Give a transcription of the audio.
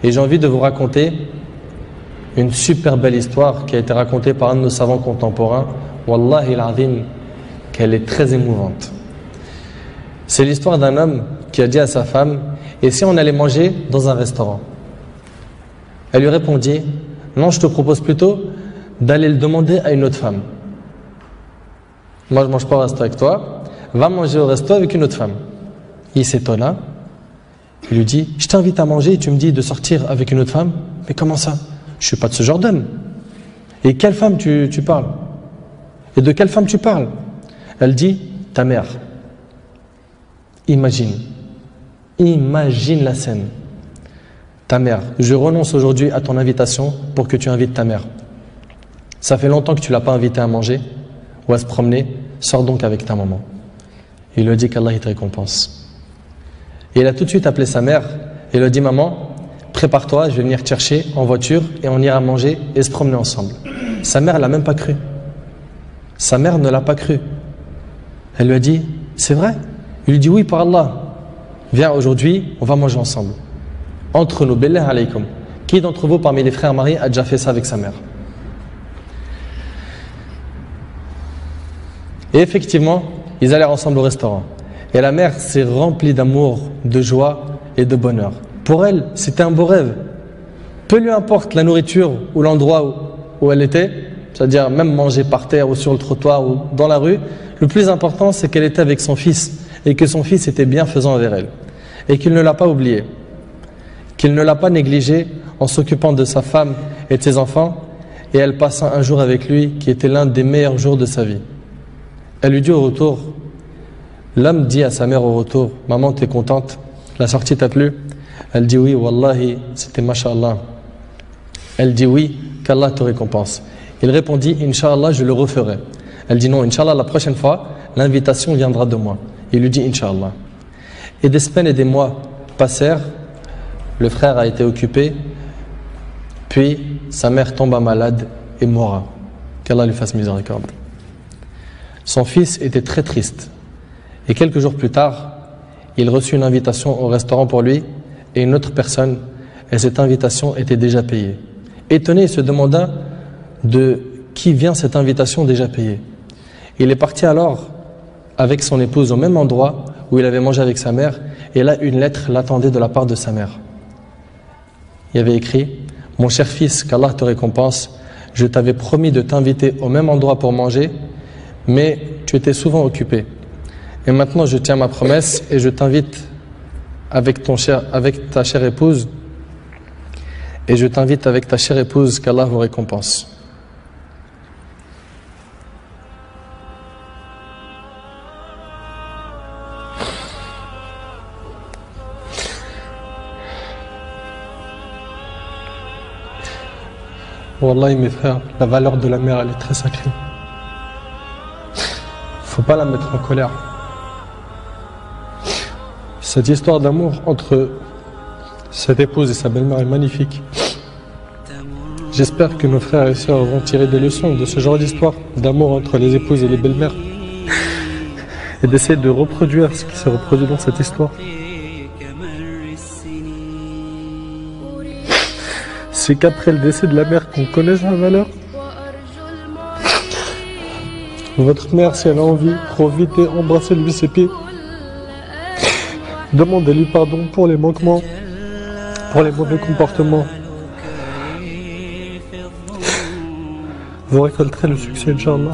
Et j'ai envie de vous raconter une super belle histoire qui a été racontée par un de nos savants contemporains. Wallahi al-azim, qu'elle est très émouvante. C'est l'histoire d'un homme qui a dit à sa femme: et si on allait manger dans un restaurant? Elle lui répondit: non, je te propose plutôt d'aller le demander à une autre femme. Moi je ne mange pas au resto avec toi, va manger au resto avec une autre femme. Il s'étonna, il lui dit: je t'invite à manger et tu me dis de sortir avec une autre femme? Mais comment ça? Je ne suis pas de ce genre d'homme. Et quelle femme tu parles? Et de quelle femme tu parles? Elle dit: ta mère. Imagine la scène. Ta mère, je renonce aujourd'hui à ton invitation pour que tu invites ta mère. Ça fait longtemps que tu ne l'as pas invitée à manger ou à se promener, sors donc avec ta maman. Il lui a dit qu'Allah te récompense. Et il a tout de suite appelé sa mère et lui a dit: maman, prépare-toi, je vais venir te chercher en voiture et on ira manger et se promener ensemble. Sa mère ne l'a même pas cru. Sa mère ne l'a pas cru. Elle lui a dit: c'est vrai? Il lui dit: oui, par Allah. Viens, aujourd'hui, on va manger ensemble. Entre nous, billah alaykum. Qui d'entre vous, parmi les frères mariés, a déjà fait ça avec sa mère? Et effectivement, ils allèrent ensemble au restaurant. Et la mère s'est remplie d'amour, de joie et de bonheur. Pour elle, c'était un beau rêve. Peu lui importe la nourriture ou l'endroit où elle était, c'est-à-dire même manger par terre ou sur le trottoir ou dans la rue, le plus important, c'est qu'elle était avec son fils et que son fils était bienfaisant envers elle. Et qu'il ne l'a pas oublié, qu'il ne l'a pas négligé en s'occupant de sa femme et de ses enfants, et elle passa un jour avec lui qui était l'un des meilleurs jours de sa vie. Elle lui dit au retour, l'homme dit à sa mère au retour: maman, t'es contente? La sortie t'a plu? Elle dit: oui, wallahi, c'était masha'Allah. Elle dit: oui, qu'Allah te récompense. Il répondit: Inch'Allah, je le referai. Elle dit: non, Inch'Allah, la prochaine fois, l'invitation viendra de moi. Il lui dit: Inch'Allah. Et des semaines et des mois passèrent, le frère a été occupé, puis sa mère tomba malade et mourra. Qu'Allah lui fasse miséricorde. Son fils était très triste. Et quelques jours plus tard, il reçut une invitation au restaurant pour lui et une autre personne, et cette invitation était déjà payée. Étonné, il se demanda de qui vient cette invitation déjà payée. Il est parti alors avec son épouse au même endroit où il avait mangé avec sa mère, et là une lettre l'attendait de la part de sa mère. Il y avait écrit: mon cher fils, qu'Allah te récompense, je t'avais promis de t'inviter au même endroit pour manger, mais tu étais souvent occupé. Et maintenant je tiens ma promesse et je t'invite avec ta chère épouse, et je t'invite avec ta chère épouse, qu'Allah vous récompense. Wallahi mes frères, la valeur de la mère, elle est très sacrée. Faut pas la mettre en colère. Cette histoire d'amour entre cette épouse et sa belle-mère est magnifique. J'espère que nos frères et sœurs vont tirer des leçons de ce genre d'histoire d'amour entre les épouses et les belles-mères et d'essayer de reproduire ce qui s'est reproduit dans cette histoire. C'est qu'après le décès de la mère qu'on connaît sa valeur. Votre mère, si elle a envie, profitez, embrassez-lui ses pieds. Demandez-lui pardon pour les manquements, pour les mauvais comportements. Vous récolterez le succès, Inch'Allah.